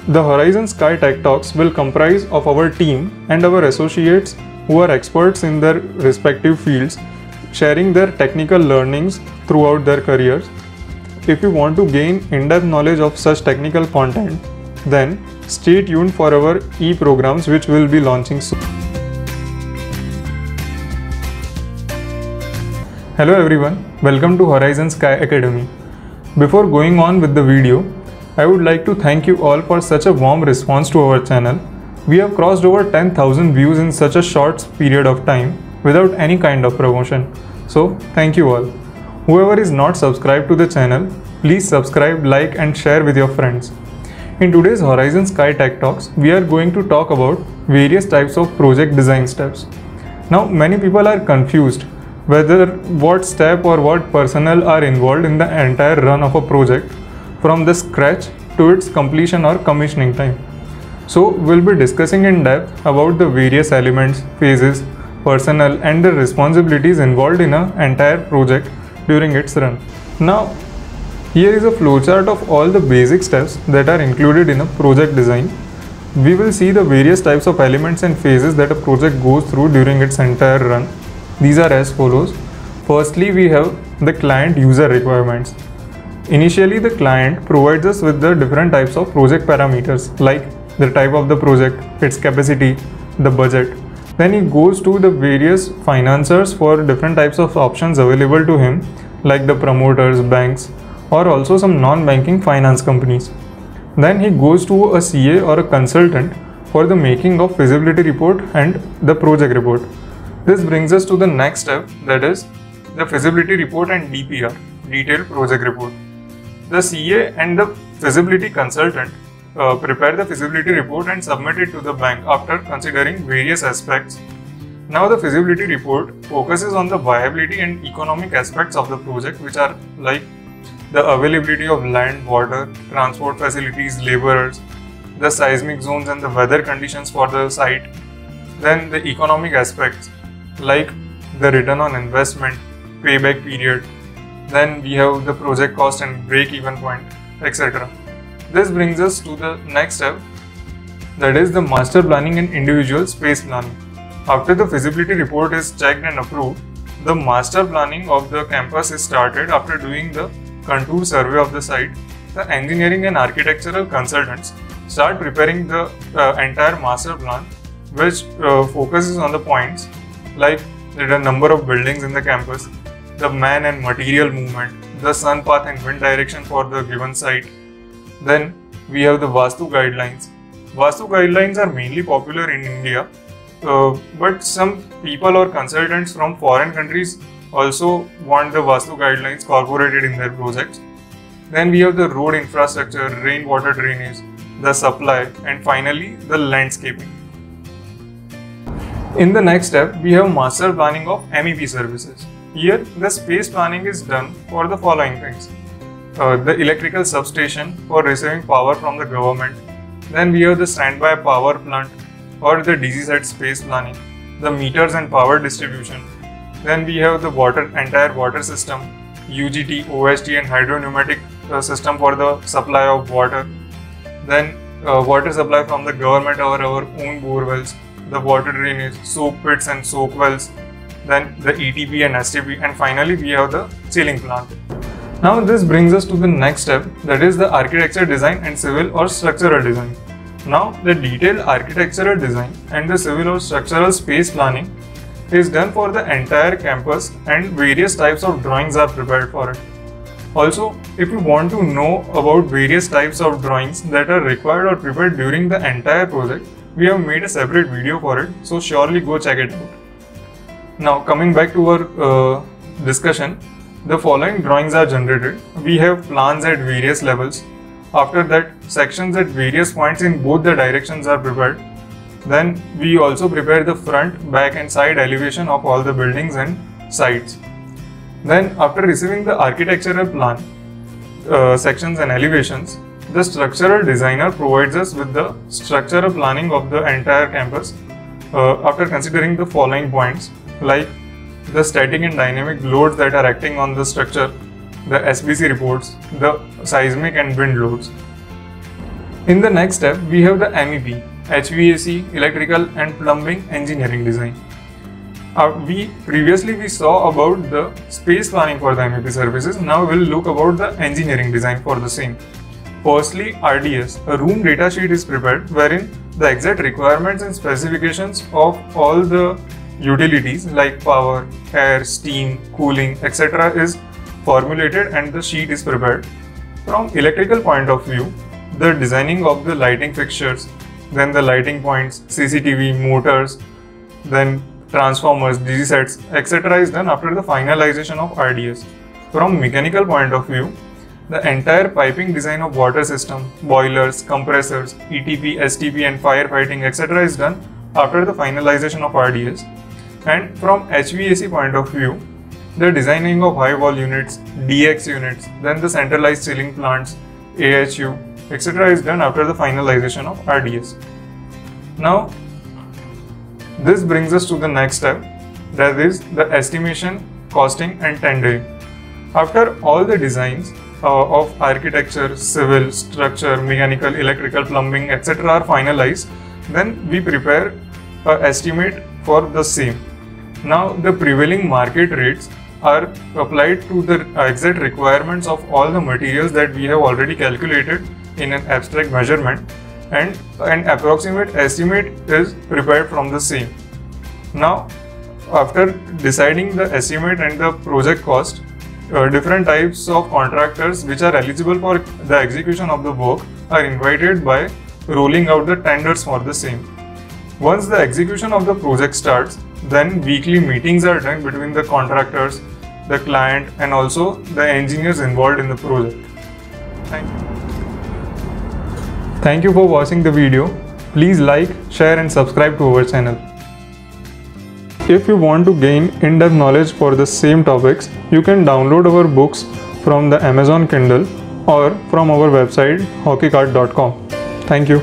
The Horizon Sky Tech Talks will comprise of our team and our associates who are experts in their respective fields, sharing their technical learnings throughout their careers. If you want to gain in-depth knowledge of such technical content, then stay tuned for our e-programs which will be launching soon. Hello everyone, welcome to Horizon Sky Academy. Before going on with the video, I would like to thank you all for such a warm response to our channel. We have crossed over 10,000 views in such a short period of time without any kind of promotion. So thank you all. Whoever is not subscribed to the channel, please subscribe, like and share with your friends. In today's Horizon Sky Tech Talks, we are going to talk about various types of project design steps. Now many people are confused whether what step or what personnel are involved in the entire run of a project from the scratch to its completion or commissioning time. So we'll be discussing in depth about the various elements, phases, personnel and the responsibilities involved in an entire project during its run. Now here is a flowchart of all the basic steps that are included in a project design. We will see the various types of elements and phases that a project goes through during its entire run. These are as follows. Firstly, we have the client user requirements. Initially, the client provides us with the different types of project parameters like the type of the project, its capacity, the budget. Then he goes to the various financiers for different types of options available to him like the promoters, banks or also some non-banking finance companies. Then he goes to a CA or a consultant for the making of feasibility report and the project report. This brings us to the next step, that is the feasibility report and DPR, detailed project report. The CA and the feasibility consultant prepare the feasibility report and submit it to the bank after considering various aspects. Now the feasibility report focuses on the viability and economic aspects of the project, which are like the availability of land, water, transport facilities, laborers, the seismic zones and the weather conditions for the site. Then the economic aspects like the return on investment, payback period. Then we have the project cost and break-even point, etc. This brings us to the next step, that is the master planning and individual space planning. After the feasibility report is checked and approved, the master planning of the campus is started. After doing the contour survey of the site, the engineering and architectural consultants start preparing the entire master plan, which focuses on the points like the number of buildings in the campus, the man and material movement, the sun path and wind direction for the given site. Then we have the Vastu guidelines. Vastu guidelines are mainly popular in India, but some people or consultants from foreign countries also want the Vastu guidelines incorporated in their projects. Then we have the road infrastructure, rainwater drainage, the supply, and finally the landscaping. In the next step, we have master planning of MEP services. Here, the space planning is done for the following things. The electrical substation for receiving power from the government. Then we have the standby power plant or the DC set space planning, the meters and power distribution. Then we have the entire water system, UGT, OST and hydro-pneumatic system for the supply of water. Then water supply from the government or our own bore wells, the water drainage, soak pits and soak wells, then the ETP and STP, and finally we have the chilling plant. Now this brings us to the next step, that is the architecture design and civil or structural design. Now the detailed architectural design and the civil or structural space planning is done for the entire campus and various types of drawings are prepared for it. Also, if you want to know about various types of drawings that are required or prepared during the entire project, we have made a separate video for it, so surely go check it out. Now coming back to our discussion, the following drawings are generated. We have plans at various levels. After that, sections at various points in both the directions are prepared. Then we also prepare the front, back and side elevation of all the buildings and sites. Then after receiving the architectural plan, sections and elevations, the structural designer provides us with the structural planning of the entire campus after considering the following points like the static and dynamic loads that are acting on the structure, the SBC reports, the seismic and wind loads. In the next step, we have the MEP, HVAC, Electrical and Plumbing Engineering Design. We previously saw about the space planning for the MEP services. Now we'll look about the engineering design for the same. Firstly, RDS, a room data sheet is prepared wherein the exact requirements and specifications of all the utilities like power, air, steam, cooling, etc. is formulated and the sheet is prepared. From electrical point of view, the designing of the lighting fixtures, then the lighting points, CCTV, motors, then transformers, DC sets, etc. is done after the finalization of RDS. From mechanical point of view, the entire piping design of water system, boilers, compressors, ETP, STP and firefighting, etc. is done after the finalization of RDS. And from HVAC point of view, the designing of high wall units, DX units, then the centralized chilling plants, AHU, etc. is done after the finalization of RDS. Now, this brings us to the next step, that is the estimation, costing and tendering. After all the designs of architecture, civil, structure, mechanical, electrical, plumbing, etc. are finalized, then we prepare an estimate for the same. Now the prevailing market rates are applied to the exact requirements of all the materials that we have already calculated in an abstract measurement, and an approximate estimate is prepared from the same. Now, after deciding the estimate and the project cost, different types of contractors which are eligible for the execution of the work are invited by rolling out the tenders for the same. Once the execution of the project starts, then weekly meetings are done between the contractors, the client and also the engineers involved in the project. Thank you. Thank you for watching the video. Please like, share and subscribe to our channel. If you want to gain in-depth knowledge for the same topics, you can download our books from the Amazon Kindle or from our website hockeycart.com. Thank you.